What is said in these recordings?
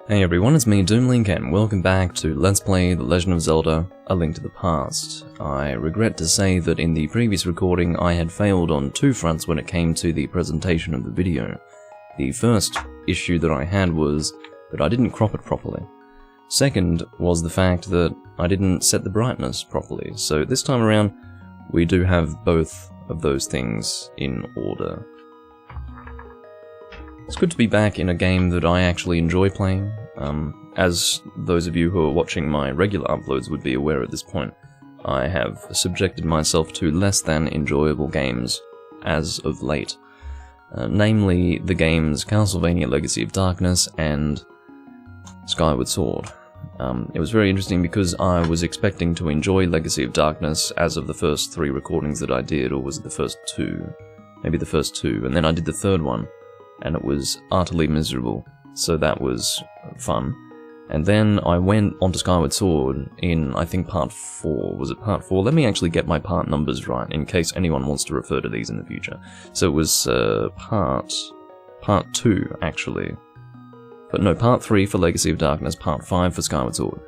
Hey everyone, it's me, Doomlink, and welcome back to Let's Play The Legend of Zelda: A Link to the Past. I regret to say that in the previous recording I had failed on two fronts when it came to the presentation of the video. The first issue that I had was that I didn't crop it properly. Second was the fact that I didn't set the brightness properly, so this time around we do have both of those things in order. It's good to be back in a game that I actually enjoy playing. As those of you who are watching my regular uploads would be aware at this point, I have subjected myself to less than enjoyable games as of late. Namely the games Castlevania Legacy of Darkness and Skyward Sword. It was very interesting because I was expecting to enjoy Legacy of Darkness as of the first three recordings that I did, or was it the first two? Maybe the first two, and then I did the third one, and it was utterly miserable, so that was fun. And then I went onto Skyward Sword in, I think, part 4. Was it part 4? Let me actually get my part numbers right, in case anyone wants to refer to these in the future. So it was part 2, actually. But no, part 3 for Legacy of Darkness, part 5 for Skyward Sword.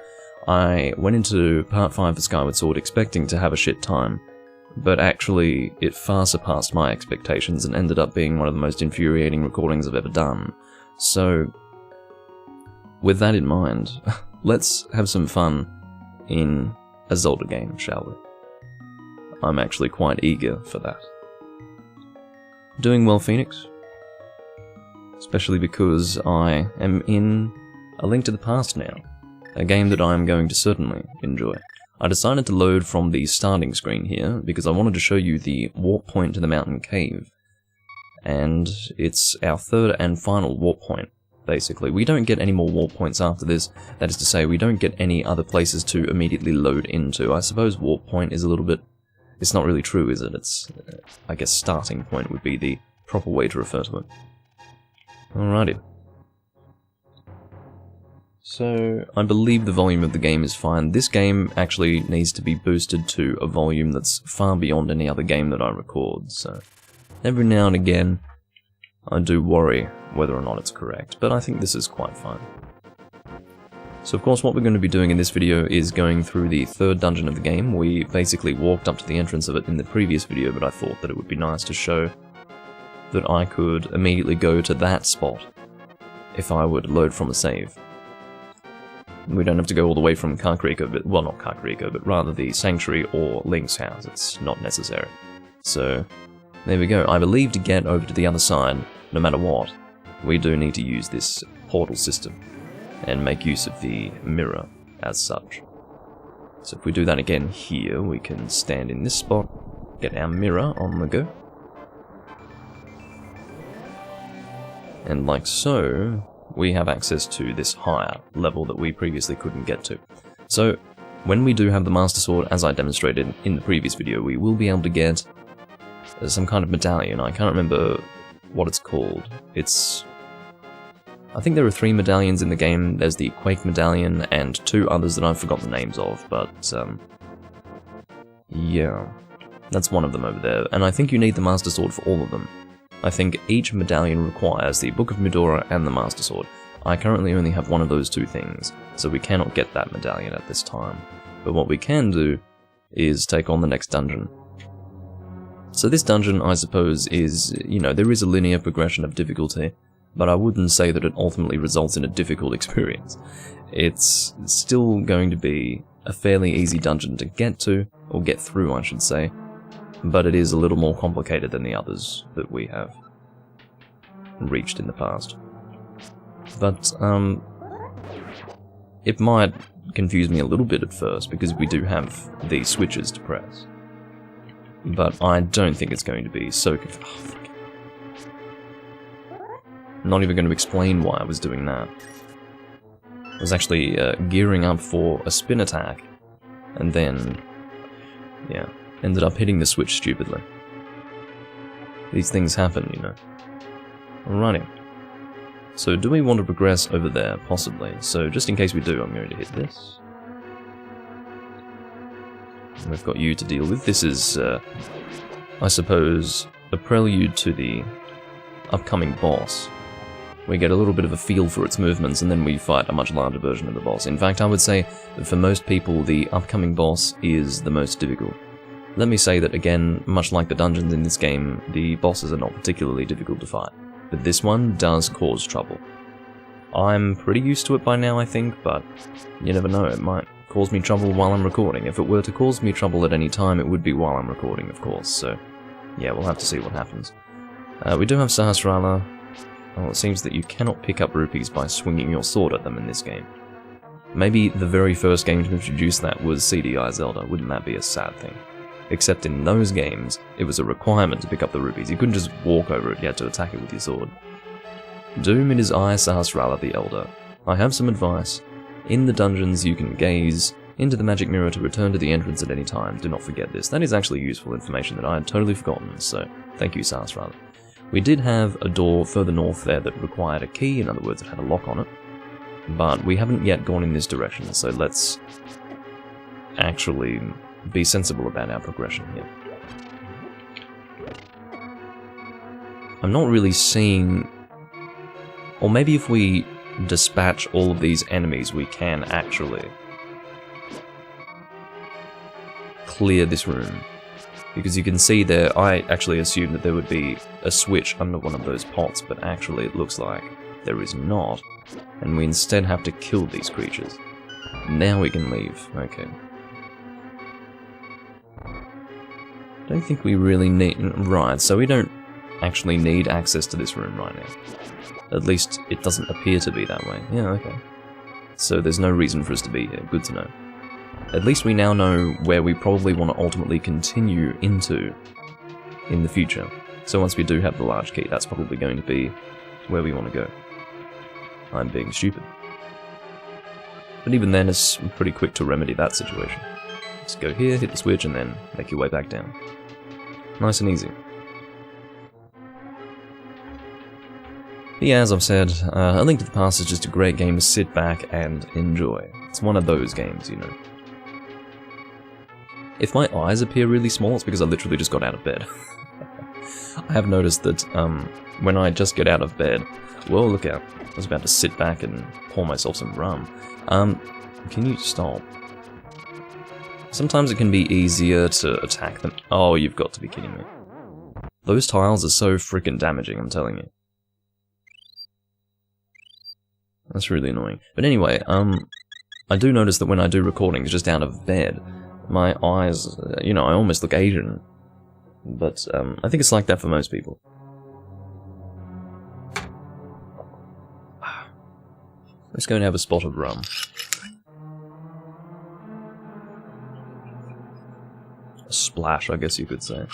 I went into part 5 for Skyward Sword expecting to have a shit time, but actually it far surpassed my expectations and ended up being one of the most infuriating recordings I've ever done. So, with that in mind, let's have some fun in a Zelda game, shall we? I'm actually quite eager for that. Doing well, Phoenix? Especially because I am in A Link to the Past now, a game that I am going to certainly enjoy. I decided to load from the starting screen here because I wanted to show you the warp point to the mountain cave. And it's our third and final warp point, basically. We don't get any more warp points after this. That is to say, we don't get any other places to immediately load into. I suppose warp point is a little bit... It's not really true, is it? It's, I guess starting point would be the proper way to refer to it. Alrighty. So, I believe the volume of the game is fine. This game actually needs to be boosted to a volume that's far beyond any other game that I record, so every now and again I do worry whether or not it's correct, but I think this is quite fine. So of course what we're going to be doing in this video is going through the third dungeon of the game. We basically walked up to the entrance of it in the previous video, but I thought that it would be nice to show that I could immediately go to that spot if I would load from a save. We don't have to go all the way from Kakariko, but, well, not Kakariko, but rather the Sanctuary or Link's house. It's not necessary. So, there we go. I believe to get over to the other side, no matter what, we do need to use this portal system and make use of the mirror as such. So if we do that again here, we can stand in this spot, get our mirror on the go. And like so, we have access to this higher level that we previously couldn't get to. So, when we do have the Master Sword, as I demonstrated in the previous video, we will be able to get some kind of medallion. I can't remember what it's called. I think there are 3 medallions in the game. There's the Quake medallion and 2 others that I've forgotten the names of, but yeah, that's one of them over there. And I think you need the Master Sword for all of them. I think each medallion requires the Book of Medora and the Master Sword. I currently only have one of those 2 things, so we cannot get that medallion at this time. But what we can do is take on the next dungeon. So this dungeon, I suppose, is, you know, there is a linear progression of difficulty, but I wouldn't say that it ultimately results in a difficult experience. It's still going to be a fairly easy dungeon to get to, or get through, I should say, but it is a little more complicated than the others that we have reached in the past. But, it might confuse me a little bit at first, because we do have the switches to press. But I don't think it's going to be so confusing. I'm not even going to explain why I was doing that. I was actually gearing up for a spin attack, and then, yeah, ended up hitting the switch stupidly. These things happen, you know. Alrighty. So do we want to progress over there? Possibly. So just in case we do, I'm going to hit this. We've got you to deal with. This is, I suppose, a prelude to the upcoming boss. we get a little bit of a feel for its movements, and then we fight a much larger version of the boss. In fact, I would say that for most people, the upcoming boss is the most difficult. Let me say that again, much like the dungeons in this game, the bosses are not particularly difficult to fight, but this one does cause trouble. I'm pretty used to it by now, I think, but you never know, it might cause me trouble while I'm recording. If it were to cause me trouble at any time, it would be while I'm recording, of course, so yeah, we'll have to see what happens. We do have Sahasrara. Well, it seems that you cannot pick up rupees by swinging your sword at them in this game. Maybe the very first game to introduce that was CDI Zelda, wouldn't that be a sad thing? Except in those games, it was a requirement to pick up the rupees. You couldn't just walk over it, you had to attack it with your sword. Doom, it is I, Sahasrara the Elder. I have some advice. In the dungeons, you can gaze into the magic mirror to return to the entrance at any time. Do not forget this. That is actually useful information that I had totally forgotten, so thank you, Sahasrara. We did have a door further north there that required a key, in other words, it had a lock on it. But we haven't yet gone in this direction, so let's actually be sensible about our progression here. I'm not really seeing... Or maybe if we dispatch all of these enemies, we can actually clear this room. Because you can see there, I actually assumed that there would be a switch under one of those pots, but actually it looks like there is not. And we instead have to kill these creatures. Now we can leave. Okay. Don't think we really need... Right, so we don't actually need access to this room right now. At least it doesn't appear to be that way. Yeah, okay. So there's no reason for us to be here. Good to know. At least we now know where we probably want to ultimately continue into in the future. So once we do have the large key, that's probably going to be where we want to go. I'm being stupid. But even then, it's pretty quick to remedy that situation. Just go here, hit the switch, and then make your way back down. Nice and easy. But yeah, as I've said, A Link to the Past is just a great game to sit back and enjoy. It's one of those games, you know. If my eyes appear really small, it's because I literally just got out of bed. I have noticed that when I just get out of bed... Whoa, look out. I was about to sit back and pour myself some rum. Can you stop? Sometimes it can be easier to attack them. Oh, you've got to be kidding me. Those tiles are so freaking damaging, I'm telling you. That's really annoying. But anyway, I do notice that when I do recordings just out of bed, my eyes, you know, I almost look Asian. But I think it's like that for most people. Let's go and have a spot of rum. A splash, I guess you could say.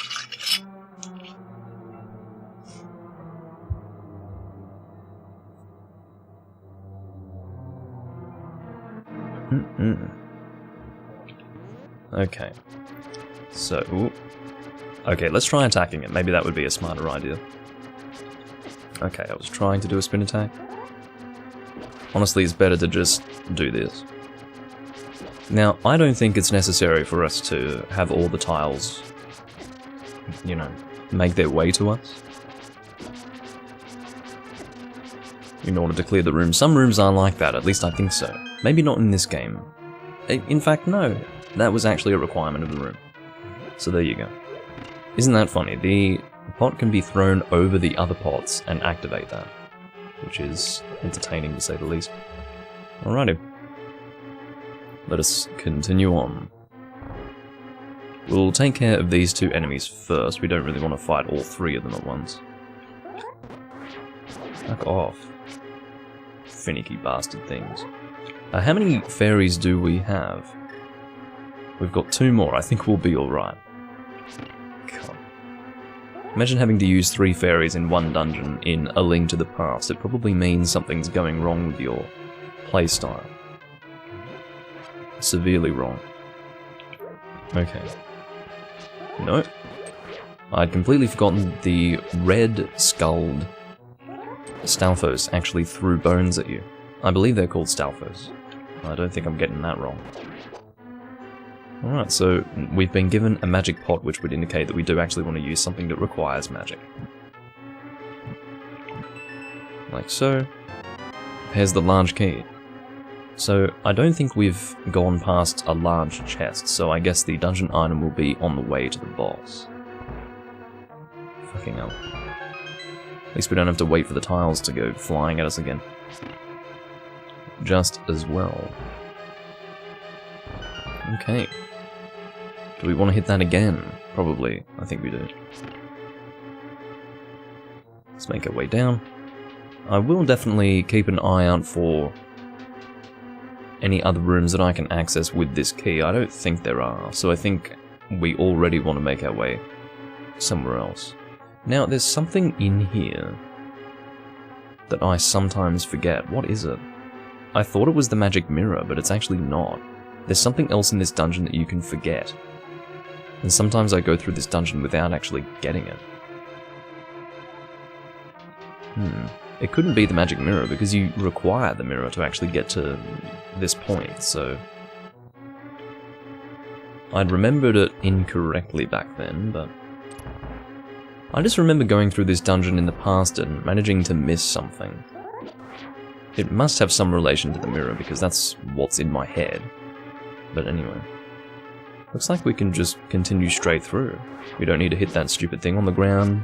Okay. So... Okay, let's try attacking it. Maybe that would be a smarter idea. Okay, I was trying to do a spin attack. Honestly, it's better to just do this. Now, I don't think it's necessary for us to have all the tiles, you know, make their way to us in order to clear the room. Some rooms are like that, at least I think so. Maybe not in this game. In fact, no. That was actually a requirement of the room. So there you go. Isn't that funny? The pot can be thrown over the other pots and activate that, which is entertaining to say the least. Alrighty. Let us continue on. We'll take care of these two enemies first. We don't really want to fight all three of them at once. Fuck off. Finicky bastard things. How many fairies do we have? We've got 2 more. I think we'll be alright. God. Imagine having to use 3 fairies in one dungeon in A Link to the Past. It probably means something's going wrong with your playstyle. Severely wrong. Okay. No. I'd completely forgotten the red-skulled Stalfos actually threw bones at you. I believe they're called Stalfos. I don't think I'm getting that wrong. Alright, so we've been given a magic pot, which would indicate that we do actually want to use something that requires magic. like so. Here's the large key. So, I don't think we've gone past a large chest, so I guess the dungeon item will be on the way to the boss. Fucking hell. At least we don't have to wait for the tiles to go flying at us again. Just as well. Okay. Do we want to hit that again? Probably. I think we do. Let's make our way down. I will definitely keep an eye out for any other rooms that I can access with this key. I don't think there are, so I think we already want to make our way somewhere else. Now, there's something in here that I sometimes forget. What is it? I thought it was the magic mirror, but it's actually not. There's something else in this dungeon that you can forget. And sometimes I go through this dungeon without actually getting it. It couldn't be the magic mirror because you require the mirror to actually get to this point, so... I'd remembered it incorrectly back then, but... I just remember going through this dungeon in the past and managing to miss something. It must have some relation to the mirror because that's what's in my head. But anyway. Looks like we can just continue straight through. We don't need to hit that stupid thing on the ground.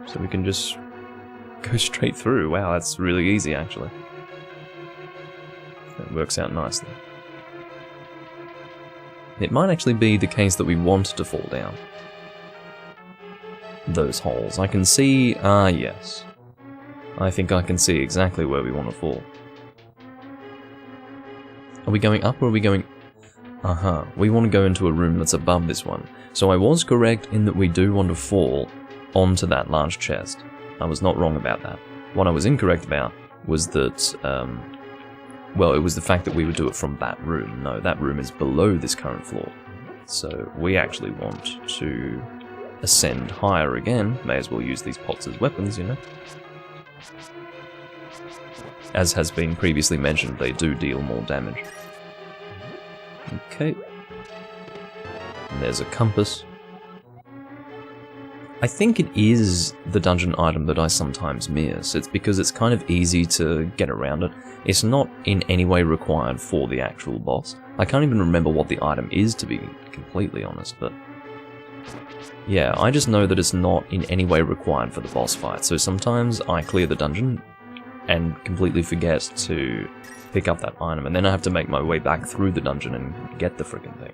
So we can just go straight through. Wow, that's really easy actually. That works out nicely. It might actually be the case that we want to fall down those holes. I can see... yes. I think I can see exactly where we want to fall. Are we going up or are we going... We want to go into a room that's above this one. So I was correct in that we do want to fall onto that large chest. I was not wrong about that. What I was incorrect about was that, well, it was the fact that we would do it from that room. No, that room is below this current floor. So we actually want to ascend higher again. May as well use these pots as weapons, you know. As has been previously mentioned, they do deal more damage. Okay. And there's a compass. I think it is the dungeon item that I sometimes miss. It's because it's kind of easy to get around it. It's not in any way required for the actual boss. I can't even remember what the item is, to be completely honest, but... yeah, I just know that it's not in any way required for the boss fight, so sometimes I clear the dungeon and completely forget to pick up that item, and then I have to make my way back through the dungeon and get the frickin' thing.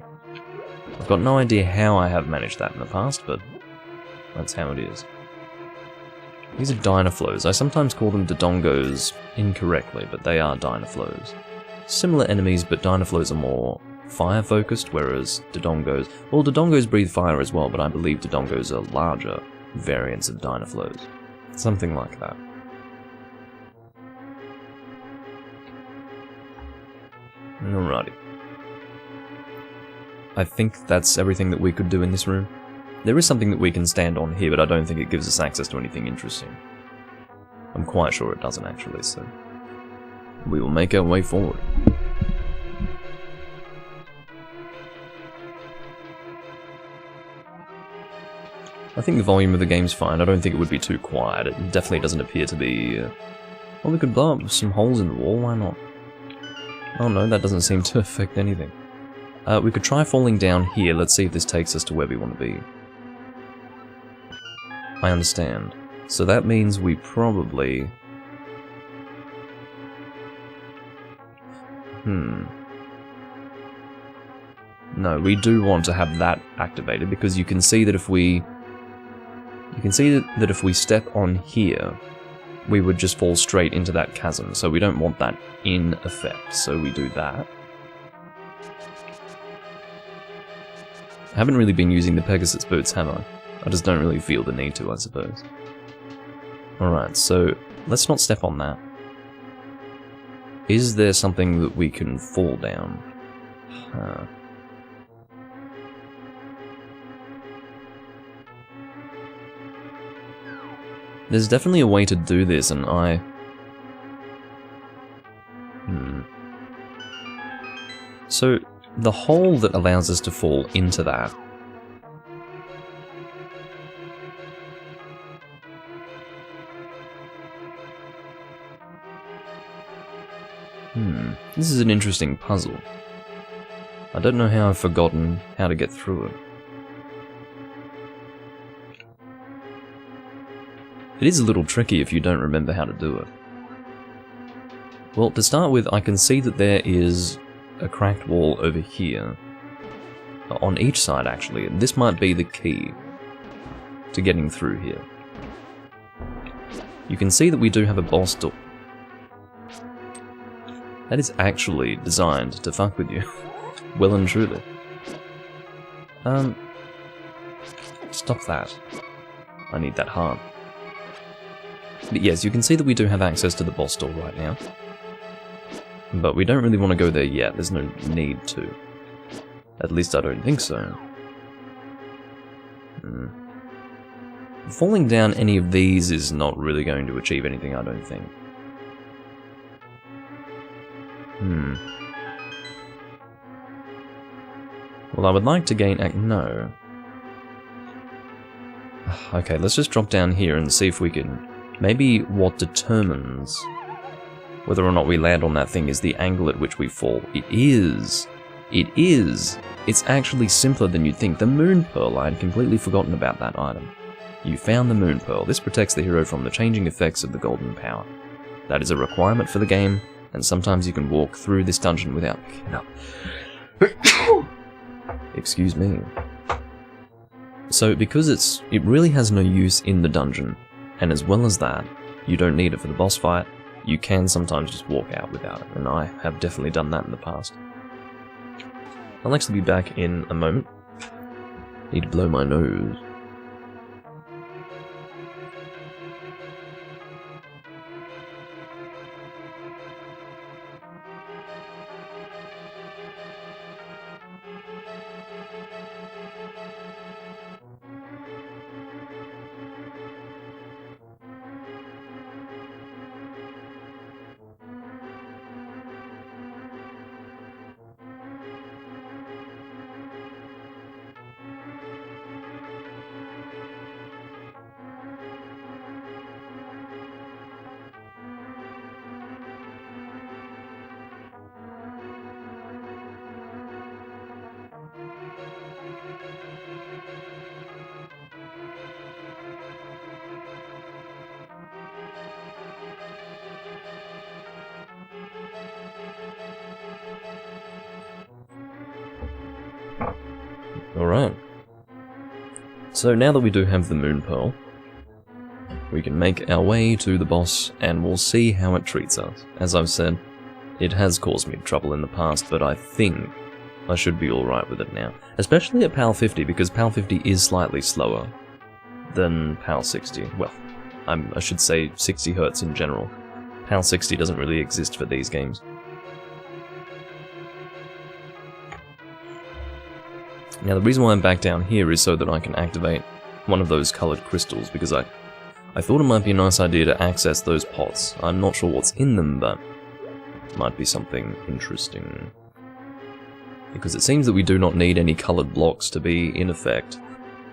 I've got no idea how I have managed that in the past, but that's how it is. These are Dynaflows. I sometimes call them Dodongos incorrectly, but they are Dynaflows. Similar enemies, but Dynaflows are more fire-focused, whereas Dodongos... well, Dodongos breathe fire as well, but I believe Dodongos are larger variants of Dynaflows. Something like that. Alrighty. I think that's everything that we could do in this room. There is something that we can stand on here, but I don't think it gives us access to anything interesting. I'm quite sure it doesn't actually, so... we will make our way forward. I think the volume of the game's fine. I don't think it would be too quiet. It definitely doesn't appear to be... well, we could blow up some holes in the wall, why not? Oh no, that doesn't seem to affect anything. We could try falling down here. Let's see if this takes us to where we want to be. I understand. So that means we probably... No, we do want to have that activated, because you can see that if we... you can see that if we step on here, we would just fall straight into that chasm, so we don't want that in effect, so we do that. I haven't really been using the Pegasus boots, have I? I just don't really feel the need to, I suppose. Alright, so let's not step on that. Is there something that we can fall down? There's definitely a way to do this, and I... So, the hole that allows us to fall into that... This is an interesting puzzle. I don't know how I've forgotten how to get through it. It is a little tricky if you don't remember how to do it. Well, to start with, I can see that there is a cracked wall over here. On each side, actually. This might be the key to getting through here. You can see that we do have a boss door. That is actually designed to fuck with you. Well and truly. Stop that. I need that heart. But yes, you can see that we do have access to the boss door right now. But we don't really want to go there yet, there's no need to. At least I don't think so. Falling down any of these is not really going to achieve anything, I don't think. Well, I would like to gain... no. Okay, let's just drop down here and see if we can... Maybe what determines whether or not we land on that thing is the angle at which we fall. It is! It is! It's actually simpler than you'd think. The Moon Pearl, I had completely forgotten about that item. You found the Moon Pearl. This protects the hero from the changing effects of the golden power. That is a requirement for the game, and sometimes you can walk through this dungeon without picking up. Excuse me. So, because it really has no use in the dungeon, and as well as that, you don't need it for the boss fight, you can sometimes just walk out without it, and I have definitely done that in the past. I'll actually be back in a moment. Need to blow my nose. Alright. So now that we do have the Moon Pearl, we can make our way to the boss and we'll see how it treats us. As I've said, it has caused me trouble in the past, but I think I should be alright with it now. Especially at PAL50, because PAL50 is slightly slower than PAL60. Well, I should say 60 Hz in general. PAL60 doesn't really exist for these games. Now the reason why I'm back down here is so that I can activate one of those coloured crystals, because I thought it might be a nice idea to access those pots. I'm not sure what's in them, but it might be something interesting. Because it seems that we do not need any coloured blocks to be in effect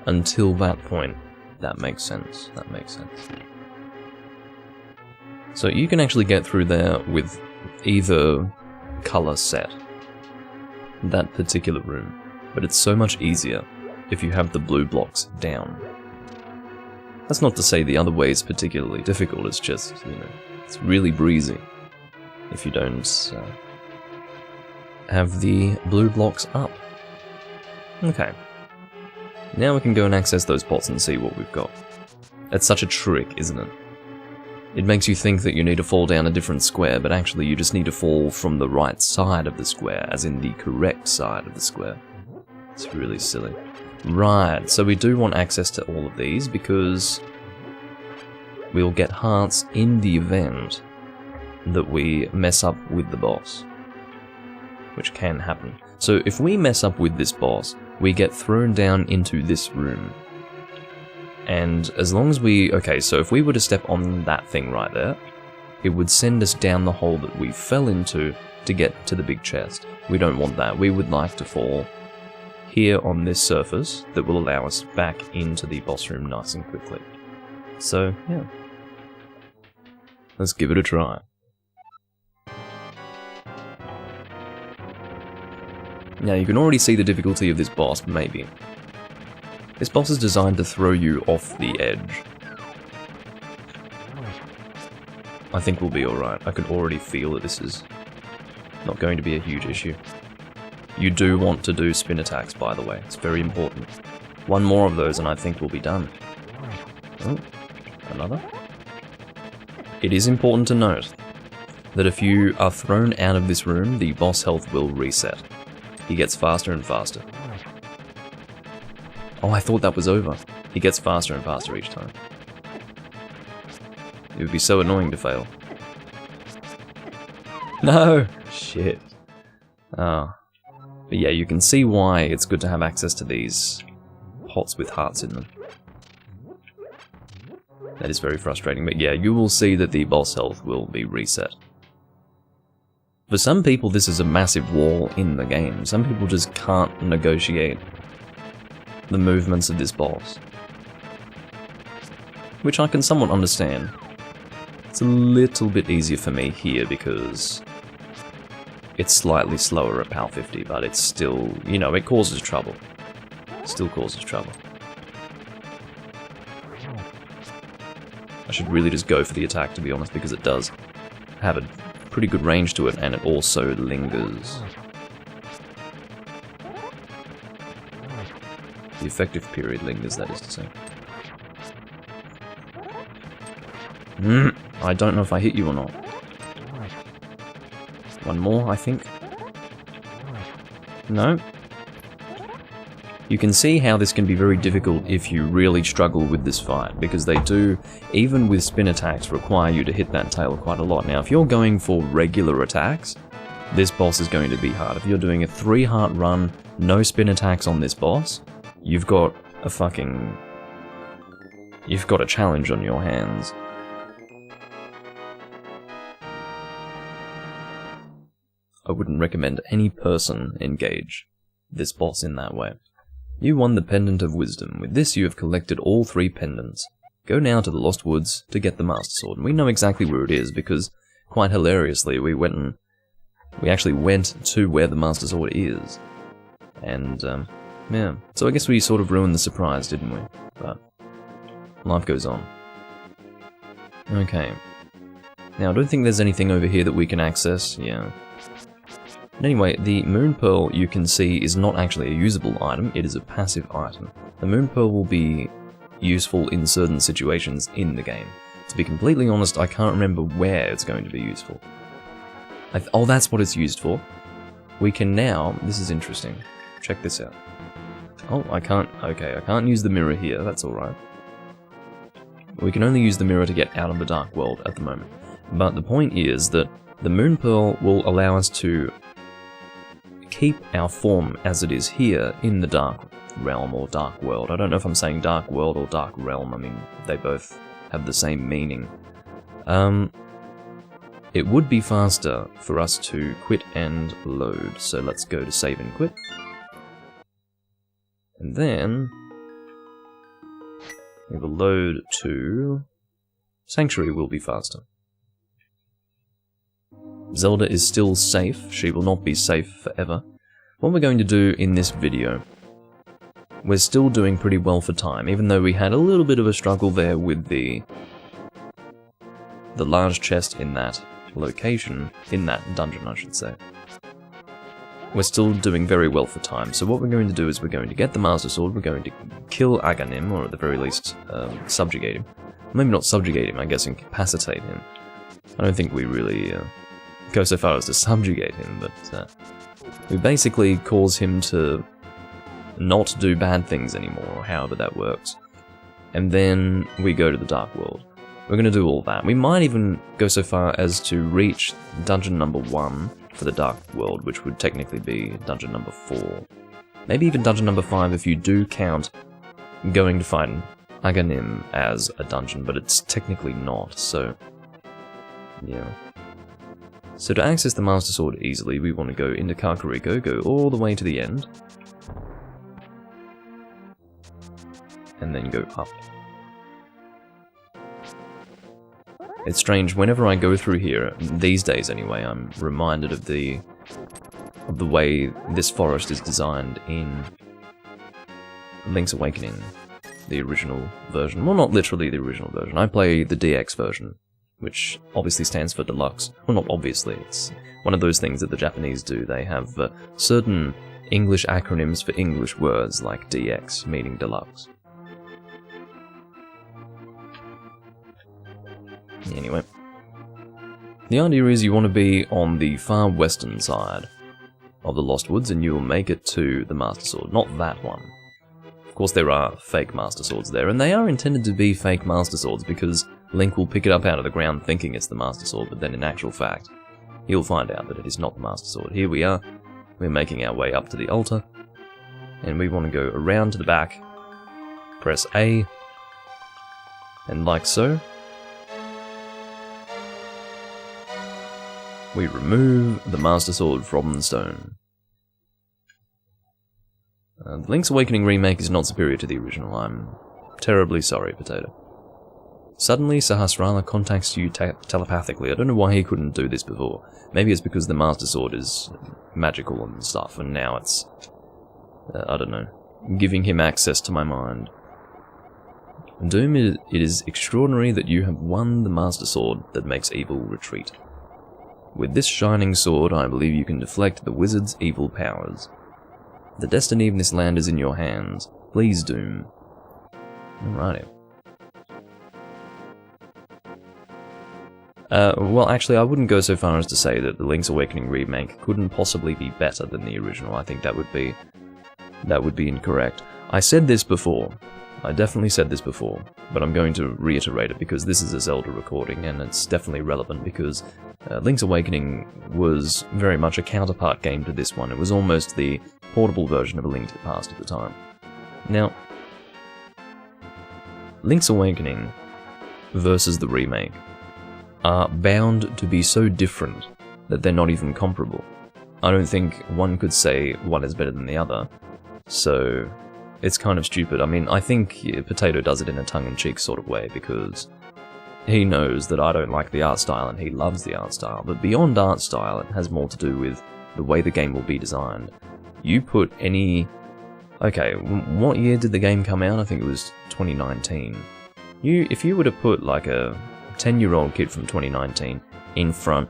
until that point. That makes sense, that makes sense. So you can actually get through there with either colour set, that particular room. But it's so much easier if you have the blue blocks down. That's not to say the other way is particularly difficult, it's just, you know, it's really breezy if you don't have the blue blocks up. Okay. Now we can go and access those pots and see what we've got. It's such a trick, isn't it? It makes you think that you need to fall down a different square, but actually you just need to fall from the right side of the square, as in the correct side of the square. It's really silly. Right, so we do want access to all of these because we'll get hearts in the event that we mess up with the boss, which can happen. So if we mess up with this boss, we get thrown down into this room. And as long as we... Okay, so if we were to step on that thing right there, it would send us down the hole that we fell into to get to the big chest. We don't want that. We would like to fall here on this surface that will allow us back into the boss room nice and quickly. So, yeah. Let's give it a try. Now you can already see the difficulty of this boss, maybe. This boss is designed to throw you off the edge. I think we'll be alright. I can already feel that this is not going to be a huge issue. You do want to do spin attacks, by the way. It's very important. One more of those and I think we'll be done. Oh, another? It is important to note that if you are thrown out of this room, the boss health will reset. He gets faster and faster. Oh, I thought that was over. He gets faster and faster each time. It would be so annoying to fail. No! Shit. Ah. But yeah, you can see why it's good to have access to these pots with hearts in them. That is very frustrating, but yeah, you will see that the boss health will be reset. For some people, this is a massive wall in the game. Some people just can't negotiate the movements of this boss. Which I can somewhat understand. It's a little bit easier for me here because it's slightly slower at PAL50, but it's still, you know, it causes trouble. Still causes trouble. I should really just go for the attack, to be honest, because it does have a pretty good range to it, and it also lingers. The effective period lingers, that is to say. I don't know if I hit you or not. One more, I think. No? You can see how this can be very difficult if you really struggle with this fight, because they do, even with spin attacks, require you to hit that tail quite a lot. Now, if you're going for regular attacks, this boss is going to be hard. If you're doing a 3-heart run, no spin attacks on this boss, you've got a fucking... you've got a challenge on your hands. I wouldn't recommend any person engage this boss in that way. You won the Pendant of Wisdom. With this you have collected all 3 pendants. Go now to the Lost Woods to get the Master Sword. And we know exactly where it is because, quite hilariously, we actually went to where the Master Sword is. And, yeah. So I guess we sort of ruined the surprise, didn't we? But life goes on. Okay. Now, I don't think there's anything over here that we can access. Yeah. Anyway, the Moon Pearl, you can see, is not actually a usable item, it is a passive item. The Moon Pearl will be useful in certain situations in the game. To be completely honest, I can't remember where it's going to be useful. Oh, that's what it's used for. We can now... this is interesting. Check this out. Oh, I can't... okay, I can't use the mirror here, that's alright. We can only use the mirror to get out of the Dark World at the moment. But the point is that the Moon Pearl will allow us to keep our form as it is here in the Dark Realm or Dark World. I don't know if I'm saying Dark World or Dark Realm, I mean, they both have the same meaning. It would be faster for us to quit and load, so let's go to save and quit. And then we will load to Sanctuary will be faster. Zelda is still safe, she will not be safe forever. What we're going to do in this video, we're still doing pretty well for time, even though we had a little bit of a struggle there with the large chest in that location, in that dungeon I should say. We're still doing very well for time, so what we're going to do is we're going to get the Master Sword, we're going to kill Agahnim, or at the very least, subjugate him. Maybe not subjugate him, I guess incapacitate him. I don't think we really go so far as to subjugate him, but we basically cause him to not do bad things anymore, or however that works. And then we go to the Dark World. We're going to do all that. We might even go so far as to reach dungeon number 1 for the Dark World, which would technically be dungeon number 4. Maybe even dungeon number 5 if you do count going to find Agahnim as a dungeon, but it's technically not, so yeah. So to access the Master Sword easily, we want to go into Kakariko, go all the way to the end, and then go up. It's strange, whenever I go through here, these days anyway, I'm reminded of the of the way this forest is designed in Link's Awakening, the original version. Well, not literally the original version. I play the DX version, which obviously stands for deluxe. Well, not obviously, it's one of those things that the Japanese do. They have certain English acronyms for English words, like DX, meaning deluxe. Anyway, the idea is you want to be on the far western side of the Lost Woods, and you will make it to the Master Sword, not that one. Of course, there are fake Master Swords there, and they are intended to be fake Master Swords because Link will pick it up out of the ground thinking it's the Master Sword, but then in actual fact, he'll find out that it is not the Master Sword. Here we are, we're making our way up to the altar, and we want to go around to the back, press A, and like so, we remove the Master Sword from the stone. The Link's Awakening remake is not superior to the original. I'm terribly sorry, Potato. Suddenly, Sahasrara contacts you telepathically. I don't know why he couldn't do this before. Maybe it's because the Master Sword is magical and stuff, and now it's, I don't know, giving him access to my mind. Doom, it is extraordinary that you have won the Master Sword that makes evil retreat. With this shining sword, I believe you can deflect the wizard's evil powers. The destiny of this land is in your hands. Please, Doom. Alrighty. Well, actually, I wouldn't go so far as to say that the Link's Awakening remake couldn't possibly be better than the original. I think that would be incorrect. I said this before. I definitely said this before, but I'm going to reiterate it because this is a Zelda recording, and it's definitely relevant because Link's Awakening was very much a counterpart game to this one. It was almost the portable version of A Link to the Past at the time. Now, Link's Awakening versus the remake are bound to be so different that they're not even comparable. I don't think one could say one is better than the other, so it's kind of stupid. I mean, I think Potato does it in a tongue-in-cheek sort of way because he knows that I don't like the art style and he loves the art style, but beyond art style, it has more to do with the way the game will be designed. You put any... Okay, what year did the game come out? I think it was 2019. If you were to put like a 10-year-old kid from 2019 in front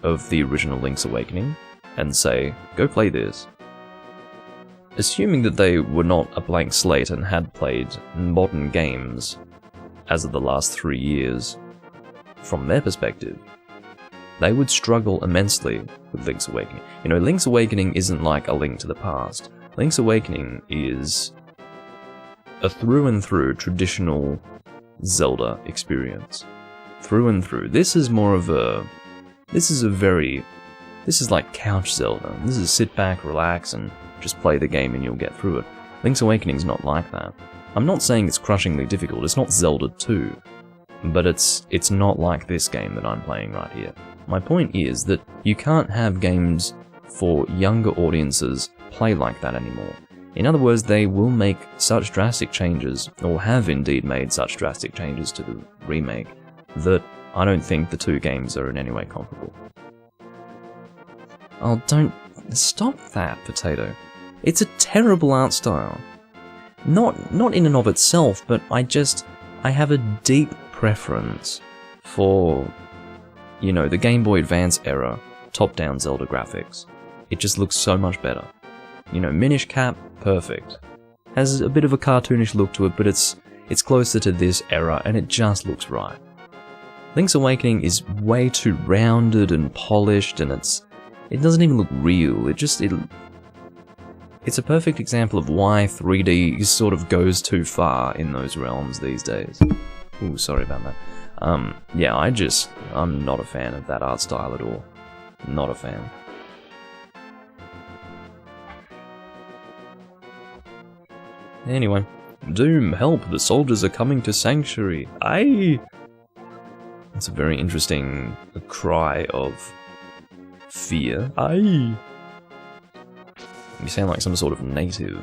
of the original Link's Awakening and say, go play this, assuming that they were not a blank slate and had played modern games as of the last 3 years, from their perspective, they would struggle immensely with Link's Awakening. You know, Link's Awakening isn't like A Link to the Past. Link's Awakening is a through-and-through traditional Zelda experience. Through and through. This is more of a... This is like couch Zelda. This is sit back, relax, and just play the game and you'll get through it. Link's Awakening's not like that. I'm not saying it's crushingly difficult, it's not Zelda 2, but it's not like this game that I'm playing right here. My point is that you can't have games for younger audiences play like that anymore. In other words, they will make such drastic changes, or have indeed made such drastic changes to the remake, that I don't think the two games are in any way comparable. Oh, don't... Stop that, Potato. It's a terrible art style. Not in and of itself, but I have a deep preference for, you know, the Game Boy Advance era top-down Zelda graphics. It just looks so much better. You know, Minish Cap, perfect. Has a bit of a cartoonish look to it, but it's closer to this era, and it just looks right. Link's Awakening is way too rounded and polished, and it doesn't even look real. It's a perfect example of why 3D sort of goes too far in those realms these days. Ooh, sorry about that. Yeah, I'm not a fan of that art style at all. Not a fan. Anyway, Doom, help, the soldiers are coming to Sanctuary. Aye! It's a very interesting cry of fear. Aye! You sound like some sort of native.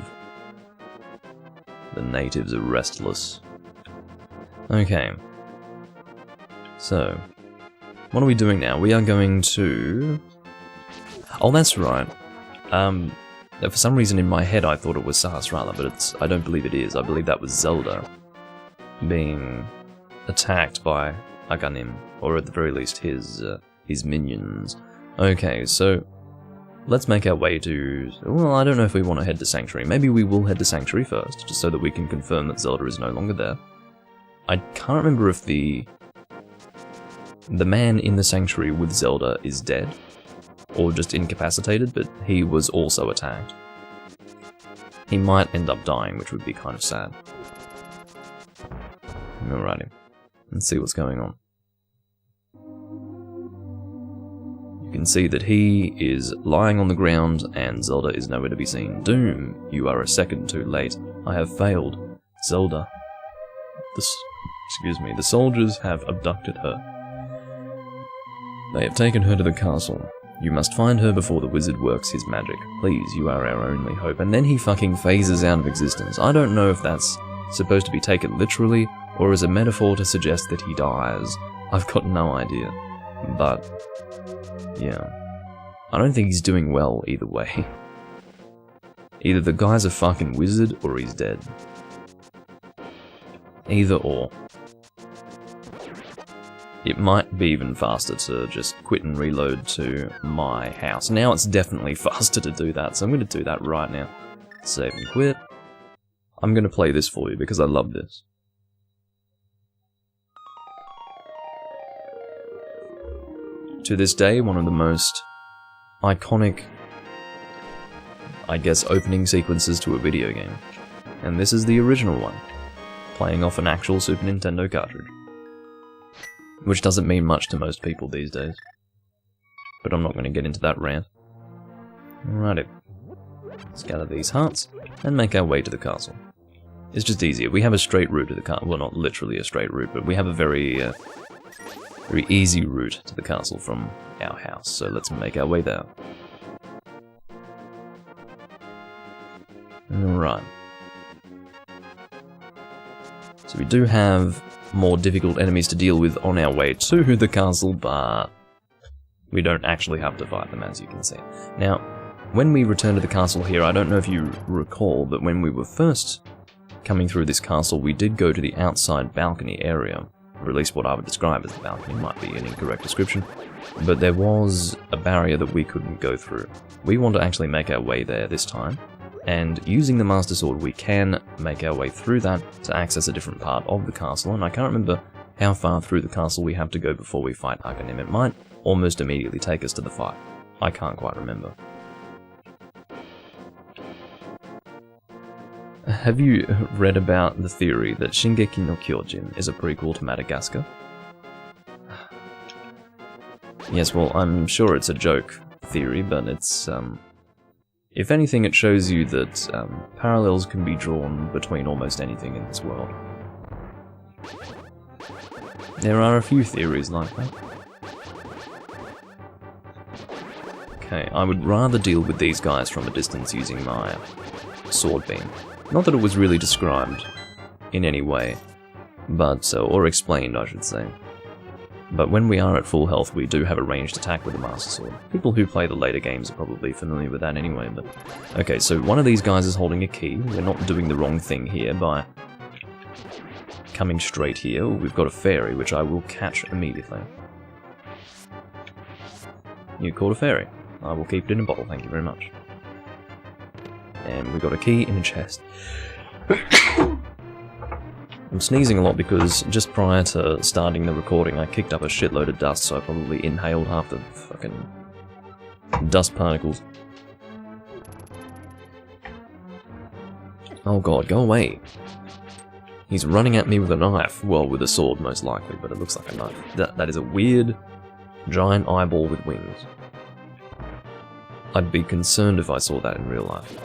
The natives are restless. Okay. So, what are we doing now? We are going to... Oh, that's right. For some reason in my head I thought it was Sahasrara, but I don't believe it is. I believe that was Zelda being attacked by Agahnim, or at the very least his minions. Okay, so let's make our way to... Well, I don't know if we want to head to Sanctuary. Maybe we will head to Sanctuary first, just so that we can confirm that Zelda is no longer there. I can't remember if the man in the Sanctuary with Zelda is dead, or just incapacitated, but he was also attacked. He might end up dying, which would be kind of sad. Alrighty, let's see what's going on. You can see that he is lying on the ground, and Zelda is nowhere to be seen. Doom, you are a second too late. I have failed. Zelda. The soldiers have abducted her. They have taken her to the castle. You must find her before the wizard works his magic. Please, you are our only hope. And then he fucking phases out of existence. I don't know if that's supposed to be taken literally, or as a metaphor to suggest that he dies. I've got no idea. But, yeah. I don't think he's doing well either way. Either the guy's a fucking wizard, or he's dead. Either or. It might be even faster to just quit and reload to my house. Now it's definitely faster to do that, so I'm going to do that right now. Save and quit. I'm going to play this for you because I love this. To this day, one of the most iconic, I guess, opening sequences to a video game. And this is the original one, playing off an actual Super Nintendo cartridge. Which doesn't mean much to most people these days. But I'm not going to get into that rant. Alrighty. Let's gather these hearts, and make our way to the castle. It's just easier. We have a straight route to the castle. Well, not literally a straight route, but we have a very easy route to the castle from our house. So let's make our way there. Alright. So we do have more difficult enemies to deal with on our way to the castle, but we don't actually have to fight them, as you can see. Now, when we return to the castle here, I don't know if you recall, but when we were first coming through this castle, we did go to the outside balcony area, or at least what I would describe as the balcony. Might be an incorrect description, but there was a barrier that we couldn't go through. We want to actually make our way there this time, and using the Master Sword we can make our way through that to access a different part of the castle, and I can't remember how far through the castle we have to go before we fight Agahnim. It might almost immediately take us to the fight. I can't quite remember. Have you read about the theory that Shingeki no Kyojin is a prequel to Madagascar? Yes, well, I'm sure it's a joke theory, but it's, if anything, it shows you that parallels can be drawn between almost anything in this world. There are a few theories like that. Okay, I would rather deal with these guys from a distance using my sword beam. Not that it was really described in any way, but, or explained, I should say. But when we are at full health, we do have a ranged attack with the Master Sword. People who play the later games are probably familiar with that anyway, but... Okay, so one of these guys is holding a key. We're not doing the wrong thing here by coming straight here. We've got a fairy, which I will catch immediately. You caught a fairy. I will keep it in a bottle, thank you very much. And we've got a key in a chest. I'm sneezing a lot because just prior to starting the recording I kicked up a shitload of dust, so I probably inhaled half the fucking dust particles. Oh god, go away. He's running at me with a knife. Well, with a sword most likely, but it looks like a knife. That is a weird, giant eyeball with wings. I'd be concerned if I saw that in real life.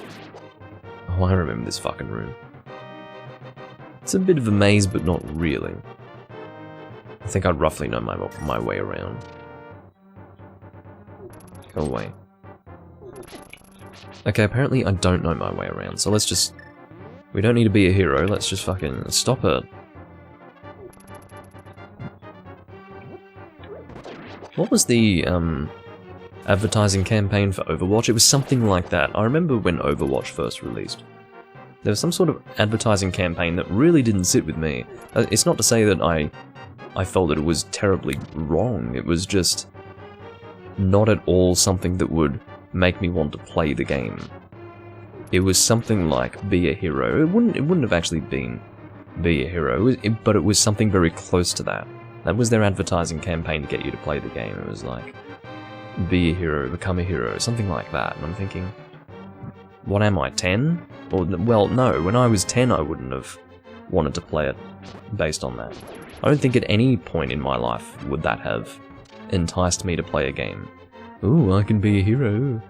Oh, I remember this fucking room. It's a bit of a maze, but not really. I think I'd roughly know my way around. Go away. Okay, apparently I don't know my way around, so let's just... We don't need to be a hero, let's just fucking stop it. What was the, advertising campaign for Overwatch. It was something like that. I remember when Overwatch first released. There was some sort of advertising campaign that really didn't sit with me. It's not to say that I felt that it was terribly wrong. It was just not at all something that would make me want to play the game. It was something like Be a Hero. It wouldn't have actually been Be a Hero, but it was something very close to that. That was their advertising campaign to get you to play the game. It was like, be a hero, become a hero, something like that. And I'm thinking, what am I, 10? Or, well, no, when I was 10 I wouldn't have wanted to play it based on that. I don't think at any point in my life would that have enticed me to play a game. Ooh, I can be a hero.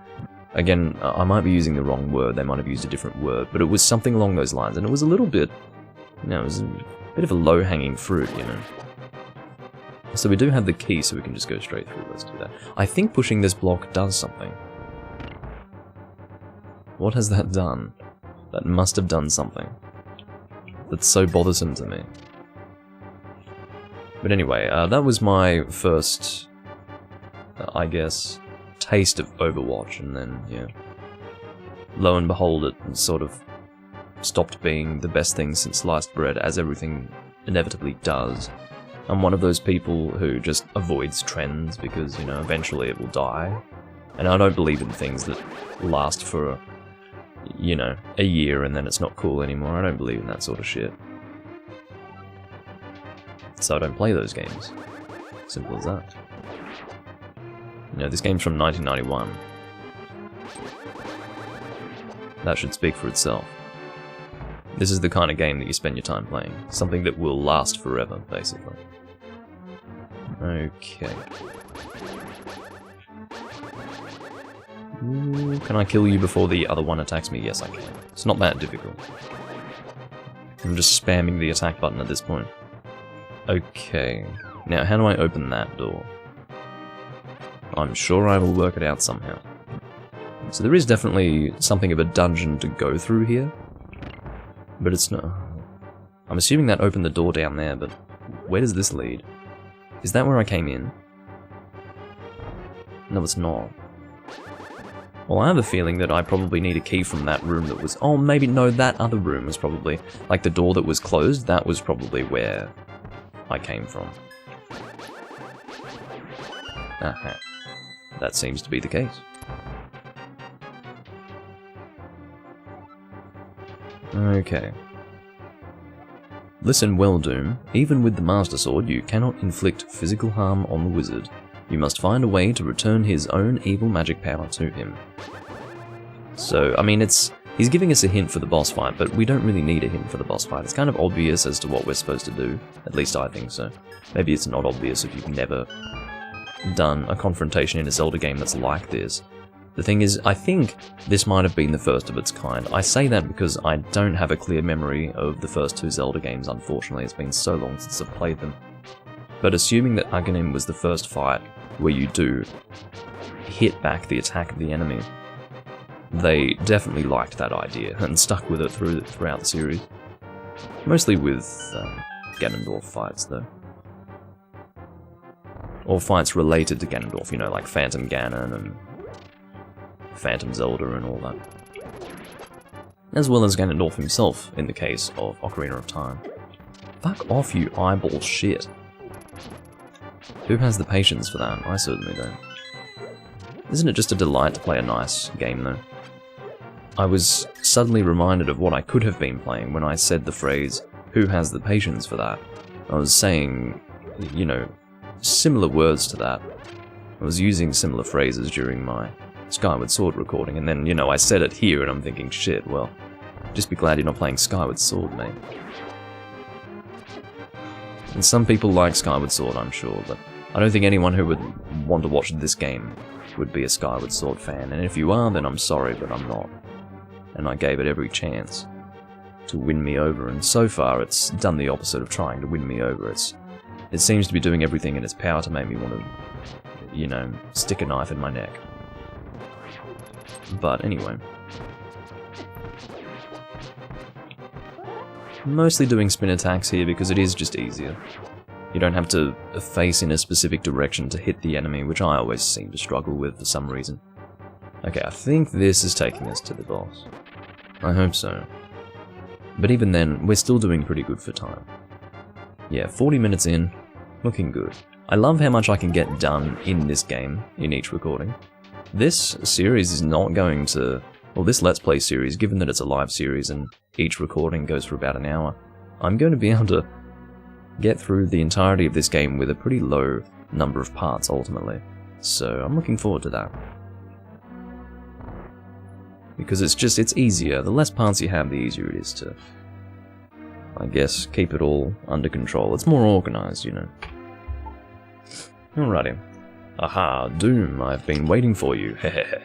Again, I might be using the wrong word, they might have used a different word, but it was something along those lines, and it was a little bit, you know, it was a bit of a low-hanging fruit, you know. So we do have the key, so we can just go straight through. Let's do that. I think pushing this block does something. What has that done? That must have done something. That's so bothersome to me. But anyway, that was my first, I guess, taste of Overwatch, and then, yeah. Lo and behold, it sort of stopped being the best thing since sliced bread, as everything inevitably does. I'm one of those people who just avoids trends because, you know, eventually it will die. And I don't believe in things that last for, you know, a year and then it's not cool anymore. I don't believe in that sort of shit. So I don't play those games. Simple as that. You know, this game's from 1991. That should speak for itself. This is the kind of game that you spend your time playing. Something that will last forever, basically. Okay. Ooh, can I kill you before the other one attacks me? Yes, I can. It's not that difficult. I'm just spamming the attack button at this point. Okay. Now, how do I open that door? I'm sure I will work it out somehow. So there is definitely something of a dungeon to go through here. But it's not... I'm assuming that opened the door down there, but where does this lead? Is that where I came in? No, it's not. Well, I have a feeling that I probably need a key from that room that was... Oh, maybe, no, that other room was probably... Like, the door that was closed, that was probably where I came from. Aha. That seems to be the case. Okay. Listen well, Doom. Even with the Master Sword, you cannot inflict physical harm on the wizard. You must find a way to return his own evil magic power to him. So, I mean, he's giving us a hint for the boss fight, but we don't really need a hint for the boss fight. It's kind of obvious as to what we're supposed to do. At least I think so. Maybe it's not obvious if you've never done a confrontation in a Zelda game that's like this. The thing is, I think this might have been the first of its kind. I say that because I don't have a clear memory of the first two Zelda games, unfortunately. It's been so long since I've played them. But assuming that Agahnim was the first fight where you do hit back the attack of the enemy, they definitely liked that idea and stuck with it throughout the series. Mostly with Ganondorf fights, though. Or fights related to Ganondorf, you know, like Phantom Ganon and Phantom Zelda and all that. As well as Ganondorf himself, in the case of Ocarina of Time. Fuck off, you eyeball shit. Who has the patience for that? I certainly don't. Isn't it just a delight to play a nice game, though? I was suddenly reminded of what I could have been playing when I said the phrase, who has the patience for that? I was saying, you know, similar words to that. I was using similar phrases during my Skyward Sword recording, and then, you know, I said it here, and I'm thinking, shit, well, just be glad you're not playing Skyward Sword, mate. And some people like Skyward Sword, I'm sure, but I don't think anyone who would want to watch this game would be a Skyward Sword fan, and if you are, then I'm sorry, but I'm not. And I gave it every chance to win me over, and so far it's done the opposite of trying to win me over. It seems to be doing everything in its power to make me want to, you know, stick a knife in my neck. But anyway. Mostly doing spin attacks here because it is just easier. You don't have to face in a specific direction to hit the enemy, which I always seem to struggle with for some reason. Okay, I think this is taking us to the boss. I hope so. But even then, we're still doing pretty good for time. Yeah, 40 minutes in, looking good. I love how much I can get done in this game, in each recording. This series is not going to... Well, this Let's Play series, given that it's a live series and each recording goes for about an hour, I'm going to be able to get through the entirety of this game with a pretty low number of parts, ultimately. So, I'm looking forward to that. Because it's easier. The less parts you have, the easier it is to, I guess, keep it all under control. It's more organized, you know. Alrighty. Aha, Doom, I've been waiting for you, hehehe.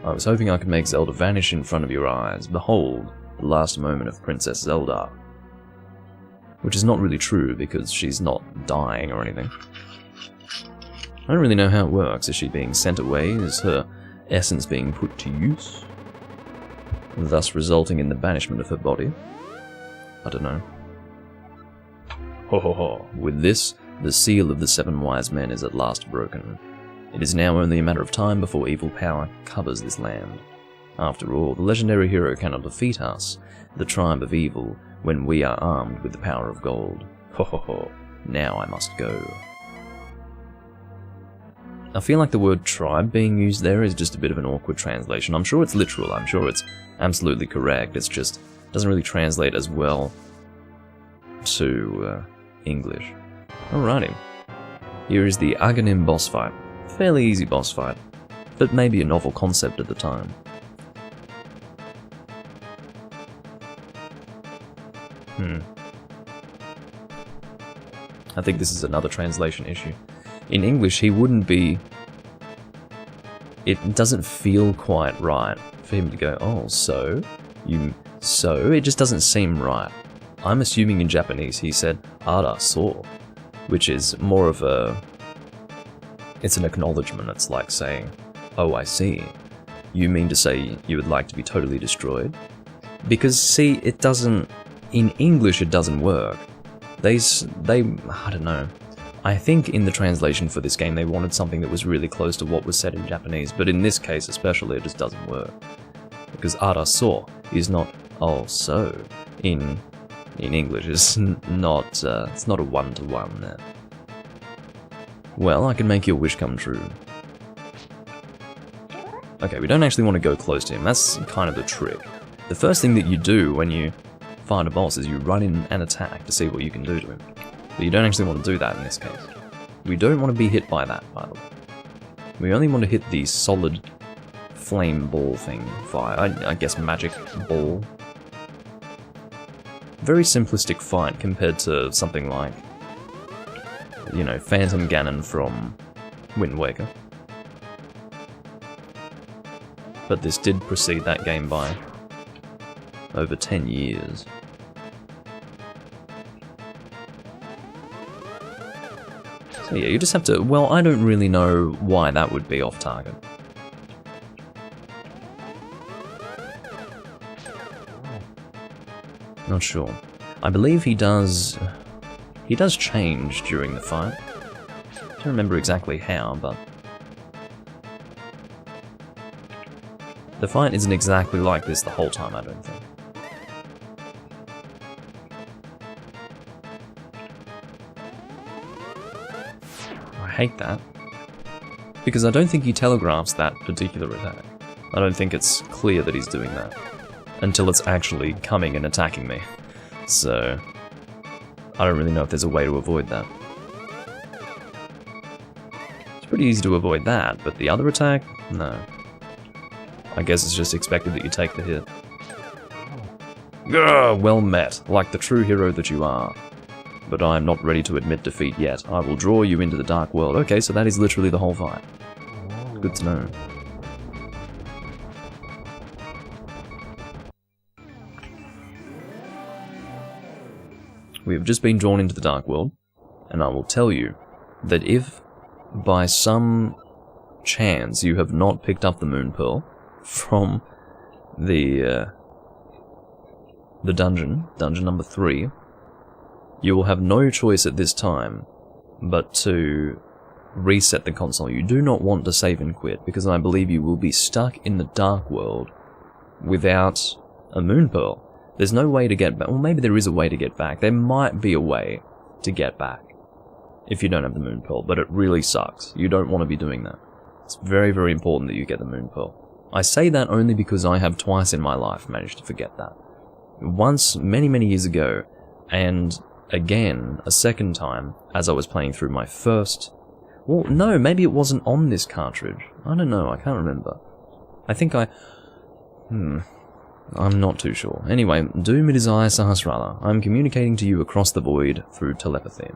I was hoping I could make Zelda vanish in front of your eyes. Behold, the last moment of Princess Zelda. Which is not really true, because she's not dying or anything. I don't really know how it works. Is she being sent away? Is her essence being put to use? Thus resulting in the banishment of her body? I don't know. Ho ho ho. With this, the seal of the 7 wise men is at last broken. It is now only a matter of time before evil power covers this land. After all, the legendary hero cannot defeat us, the tribe of evil, when we are armed with the power of gold. Ho ho ho. Now I must go. I feel like the word tribe being used there is just a bit of an awkward translation. I'm sure it's literal, I'm sure it's absolutely correct, it's just doesn't really translate as well to English. Alrighty. Here is the Agahnim boss fight. Fairly easy boss fight, but maybe a novel concept at the time. I think this is another translation issue. In English, he wouldn't be... It doesn't feel quite right for him to go, oh, so? So? It just doesn't seem right. I'm assuming in Japanese he said, ara so, which is more of a... It's an acknowledgement. It's like saying, oh, I see. You mean to say you would like to be totally destroyed? Because, see, it doesn't... In English, it doesn't work. They, I don't know. I think in the translation for this game, they wanted something that was really close to what was said in Japanese, but in this case especially, it just doesn't work. Because ara so is not, oh, so, in English. It's not a one-to-one there. Well, I can make your wish come true. Okay, we don't actually want to go close to him. That's kind of the trick. The first thing that you do when you find a boss is you run in and attack to see what you can do to him. But you don't actually want to do that in this case. We don't want to be hit by that, by the way. We only want to hit the solid flame ball thing. Fire, I guess magic ball. Very simplistic fight compared to something like, you know, Phantom Ganon from Wind Waker. But this did precede that game by over 10 years. So yeah, you just have to... Well, I don't really know why that would be off target. Not sure. I believe he does change during the fight. I don't remember exactly how, but... The fight isn't exactly like this the whole time, I don't think. I hate that. Because I don't think he telegraphs that particular attack. I don't think it's clear that he's doing that. Until it's actually coming and attacking me. So... I don't really know if there's a way to avoid that. It's pretty easy to avoid that, but the other attack? No. I guess it's just expected that you take the hit. Grr, well met, like the true hero that you are. But I am not ready to admit defeat yet. I will draw you into the dark world. Okay, so that is literally the whole fight. Good to know. We have just been drawn into the dark world, and I will tell you that if, by some chance, you have not picked up the Moon Pearl from the dungeon number 3, You will have no choice at this time but to reset the console. You do not want to save and quit, because I believe you will be stuck in the Dark World without a Moon Pearl. There's no way to get back. Well, maybe there is a way to get back. There might be a way to get back if you don't have the Moon Pearl, but it really sucks. You don't want to be doing that. It's very, very important that you get the Moon Pearl. I say that only because I have twice in my life managed to forget that. Once, many, many years ago, and again, a second time, as I was playing through my first... Well, no, maybe it wasn't on this cartridge. I don't know, I can't remember. I think I'm not too sure. Anyway, Doom it is I, Sahasrara. I'm communicating to you across the void through telepathy.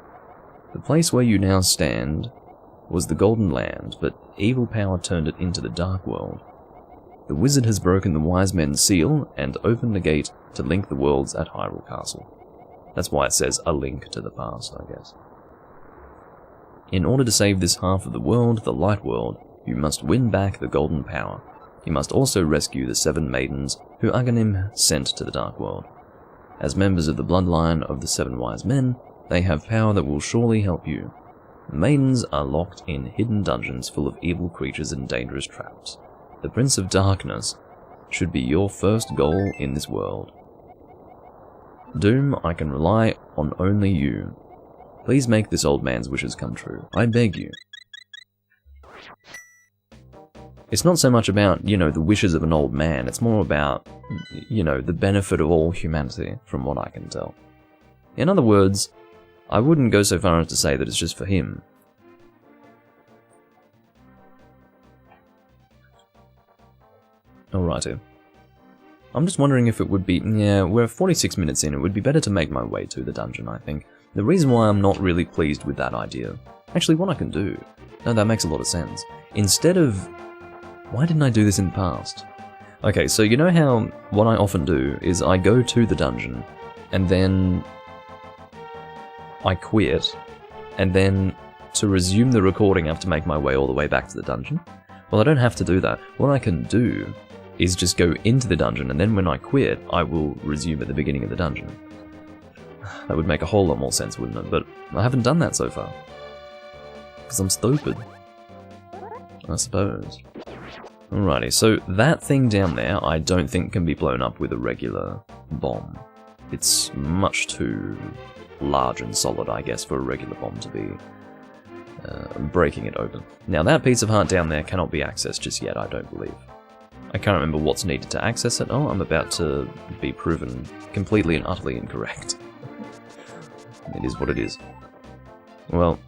The place where you now stand was the Golden Land, but evil power turned it into the Dark World. The wizard has broken the wise men's seal and opened the gate to link the worlds at Hyrule Castle. That's why it says a link to the past, I guess. In order to save this half of the world, the Light World, you must win back the Golden Power. You must also rescue the 7 maidens who Agahnim sent to the Dark World. As members of the bloodline of the 7 wise men, they have power that will surely help you. The maidens are locked in hidden dungeons full of evil creatures and dangerous traps. The Prince of Darkness should be your first goal in this world. Doom, I can rely on only you. Please make this old man's wishes come true. I beg you. It's not so much about, the wishes of an old man. It's more about, the benefit of all humanity, from what I can tell. In other words, I wouldn't go so far as to say that it's just for him. Alrighty. I'm just wondering if it would be... Yeah, we're 46 minutes in. It would be better to make my way to the dungeon, I think. The reason why I'm not really pleased with that idea... Actually, what I can do... No, that makes a lot of sense. Instead of... Why didn't I do this in the past? Okay, so you know how what I often do is I go to the dungeon, and then I quit, and then to resume the recording I have to make my way all the way back to the dungeon? Well, I don't have to do that. What I can do is just go into the dungeon, and then when I quit, I will resume at the beginning of the dungeon. That would make a whole lot more sense, wouldn't it? But I haven't done that so far. Because I'm stupid. I suppose. Alrighty, so that thing down there I don't think can be blown up with a regular bomb. It's much too large and solid, I guess, for a regular bomb to be breaking it open. Now that piece of heart down there cannot be accessed just yet, I don't believe. I can't remember what's needed to access it. Oh, I'm about to be proven completely and utterly incorrect. It is what it is. Well,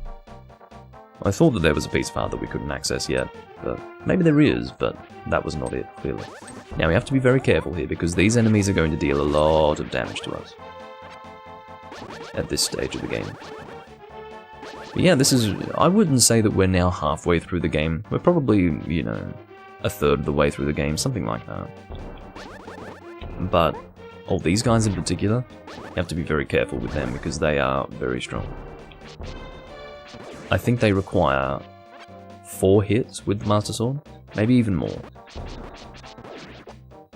I thought that there was a piece of heart that we couldn't access yet, but maybe there is, but that was not it, clearly. Now we have to be very careful here, because these enemies are going to deal a lot of damage to us at this stage of the game. But yeah, this is... I wouldn't say that we're now halfway through the game. We're probably, a third of the way through the game, something like that. But, these guys in particular, you have to be very careful with them, because they are very strong. I think they require 4 hits with the Master Sword, maybe even more.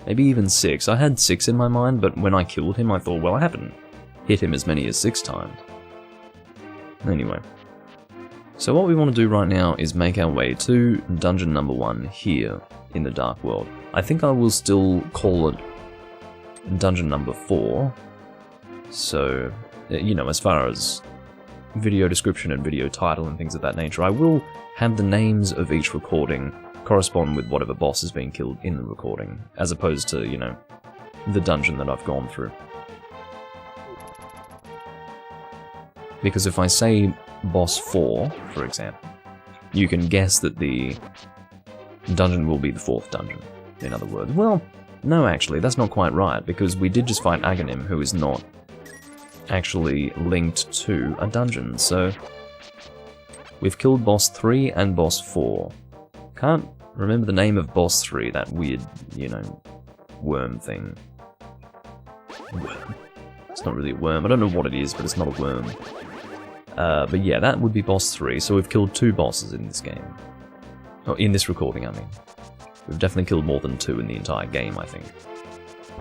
Maybe even 6. I had 6 in my mind, but when I killed him I thought, well, I haven't hit him as many as 6 times. Anyway. So what we want to do right now is make our way to dungeon number 1 here in the Dark World. I think I will still call it dungeon number 4. So, as far as video description and video title and things of that nature, I will have the names of each recording correspond with whatever boss is being killed in the recording, as opposed to, the dungeon that I've gone through. Because if I say boss 4, for example, you can guess that the dungeon will be the 4th dungeon, in other words. Well, no, actually, that's not quite right, because we did just fight Agahnim, who is not actually linked to a dungeon, so we've killed boss 3 and boss 4. Can't remember the name of boss 3, that weird, worm thing. Worm. It's not really a worm. I don't know what it is, but it's not a worm. But yeah, that would be boss 3, so we've killed 2 bosses in this game. Oh, in this recording, I mean. We've definitely killed more than 2 in the entire game, I think.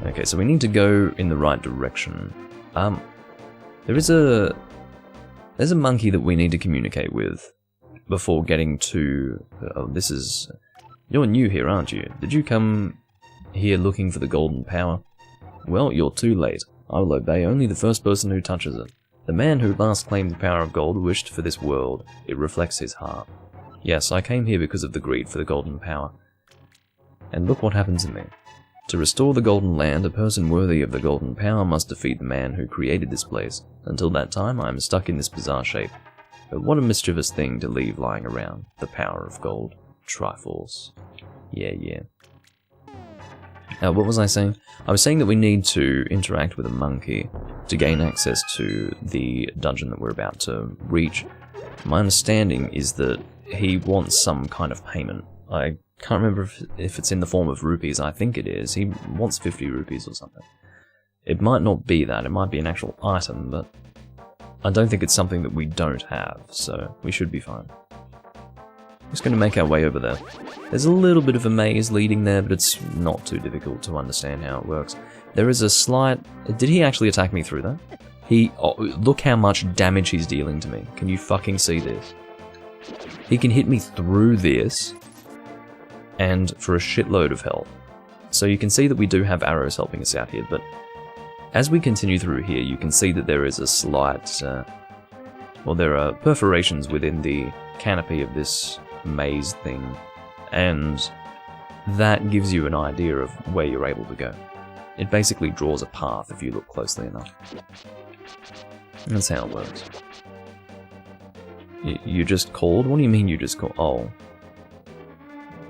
Okay, so we need to go in the right direction. There's a monkey that we need to communicate with before getting to... Oh, you're new here, aren't you? Did you come here looking for the golden power? Well, you're too late. I will obey only the first person who touches it. The man who last claimed the power of gold wished for this world. It reflects his heart. Yes, I came here because of the greed for the golden power. And look what happened to me. To restore the golden land, a person worthy of the golden power must defeat the man who created this place. Until that time, I am stuck in this bizarre shape. But what a mischievous thing to leave lying around. The power of gold. Triforce. Yeah. What was I saying? I was saying that we need to interact with a monkey to gain access to the dungeon that we're about to reach. My understanding is that he wants some kind of payment. I can't remember if it's in the form of rupees. I think it is. He wants 50 rupees or something. It might not be that. It might be an actual item, but I don't think it's something that we don't have, so we should be fine. Just going to make our way over there. There's a little bit of a maze leading there, but it's not too difficult to understand how it works. There is a slight... Did he actually attack me through that? Oh, look how much damage he's dealing to me. Can you fucking see this? He can hit me through this, and for a shitload of health. So you can see that we do have arrows helping us out here, but as we continue through here, you can see that there is a slight... well, there are perforations within the canopy of this maze thing, and that gives you an idea of where you're able to go. It basically draws a path if you look closely enough. That's how it works. You just called? What do you mean you just called? Oh.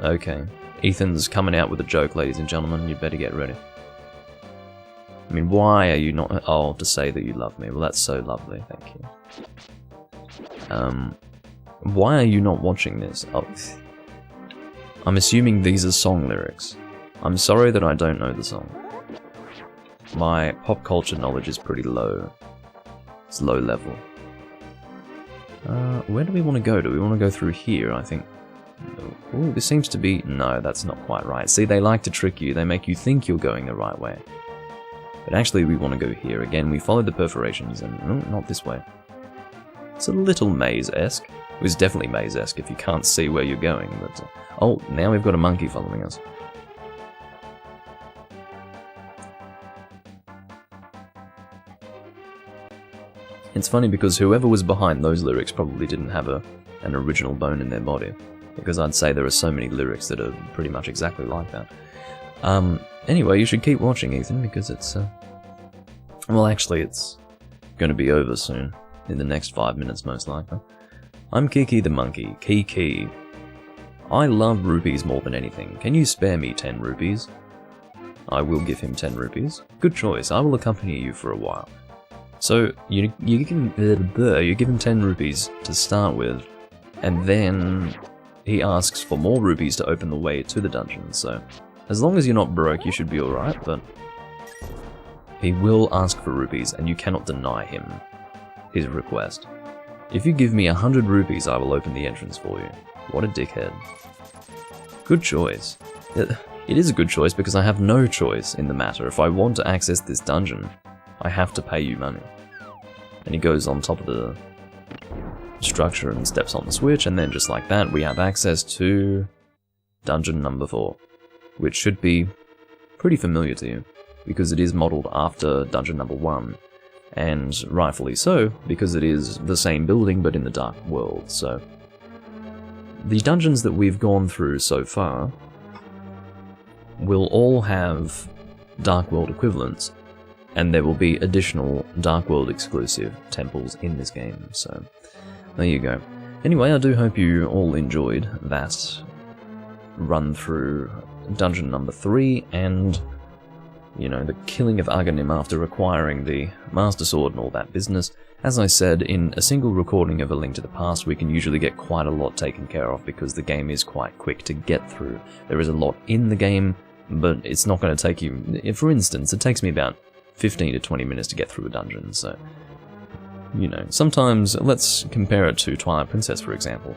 Okay. Ethan's coming out with a joke, ladies and gentlemen. You'd better get ready. I mean, why are you not... Oh, to say that you love me. Well, that's so lovely. Thank you. Why are you not watching this? Oh, I'm assuming these are song lyrics. I'm sorry that I don't know the song. My pop culture knowledge is pretty low. It's low level. Where do we want to go? Do we want to go through here, I think? Ooh, this seems to be... No, that's not quite right. See, they like to trick you. They make you think you're going the right way. But actually, we want to go here. Again, we followed the perforations, and... No, not this way. It's a little maze-esque. It was definitely maze-esque if you can't see where you're going, but... oh, now we've got a monkey following us. It's funny because whoever was behind those lyrics probably didn't have an original bone in their body. Because I'd say there are so many lyrics that are pretty much exactly like that. Anyway, you should keep watching, Ethan, because it's... well, actually, it's going to be over soon. In the next 5 minutes, most likely. I'm Kiki the monkey. Kiki. I love rupees more than anything. Can you spare me 10 rupees? I will give him 10 rupees. Good choice. I will accompany you for a while. So, you give him 10 rupees to start with, and then he asks for more rupees to open the way to the dungeon, so as long as you're not broke, you should be alright, but he will ask for rupees, and you cannot deny him his request. If you give me 100 rupees, I will open the entrance for you. What a dickhead. Good choice. It is a good choice because I have no choice in the matter. If I want to access this dungeon, I have to pay you money. And he goes on top of the structure and steps on the switch, and then just like that, we have access to dungeon number 4, which should be pretty familiar to you, because it is modelled after dungeon number 1. And rightfully so, because it is the same building but in the dark world, so... The dungeons that we've gone through so far will all have Dark World equivalents, and there will be additional Dark World exclusive temples in this game, so there you go. Anyway, I do hope you all enjoyed that run through dungeon number 3, and... you know, the killing of Agahnim after acquiring the Master Sword and all that business. As I said, in a single recording of A Link to the Past, we can usually get quite a lot taken care of because the game is quite quick to get through. There is a lot in the game, but it's not going to take you... For instance, it takes me about 15 to 20 minutes to get through a dungeon, so... you know, sometimes, let's compare it to Twilight Princess, for example.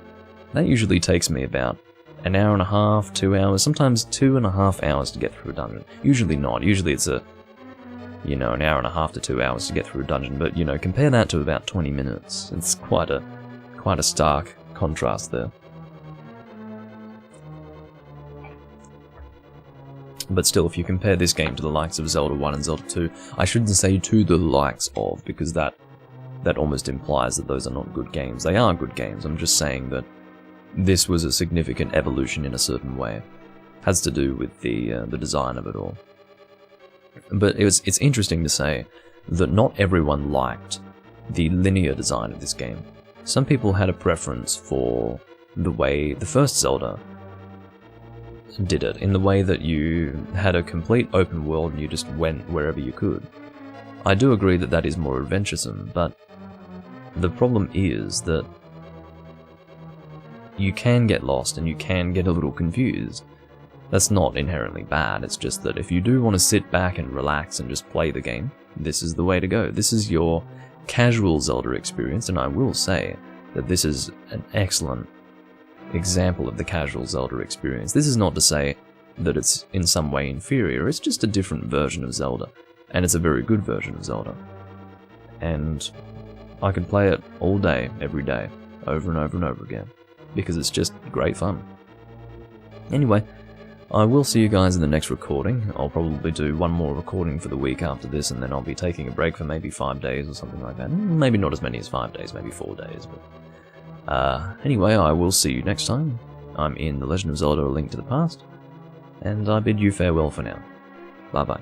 That usually takes me about an hour and a half, 2 hours, sometimes 2.5 hours to get through a dungeon. Usually not. Usually it's a you know, an hour and a half to 2 hours to get through a dungeon, but, you know, compare that to about 20 minutes. It's quite a stark contrast there. But still, if you compare this game to the likes of Zelda 1 and Zelda 2, I shouldn't say to the likes of, because that almost implies that those are not good games. They are good games. I'm just saying that this was a significant evolution in a certain way. Has to do with the design of it all. But it's interesting to say that not everyone liked the linear design of this game. Some people had a preference for the way the first Zelda did it, in the way that you had a complete open world and you just went wherever you could. I do agree that that is more adventuresome, but the problem is that you can get lost and you can get a little confused. That's not inherently bad, it's just that if you do want to sit back and relax and just play the game, this is the way to go. This is your casual Zelda experience, and I will say that this is an excellent example of the casual Zelda experience. This is not to say that it's in some way inferior, it's just a different version of Zelda, and it's a very good version of Zelda. And I could play it all day, every day, over and over and over again, because it's just great fun. Anyway, I will see you guys in the next recording. I'll probably do one more recording for the week after this, and then I'll be taking a break for maybe 5 days or something like that. Maybe not as many as 5 days, maybe 4 days, but anyway, I will see you next time. I'm in The Legend of Zelda: A Link to the Past, and I bid you farewell for now. Bye bye.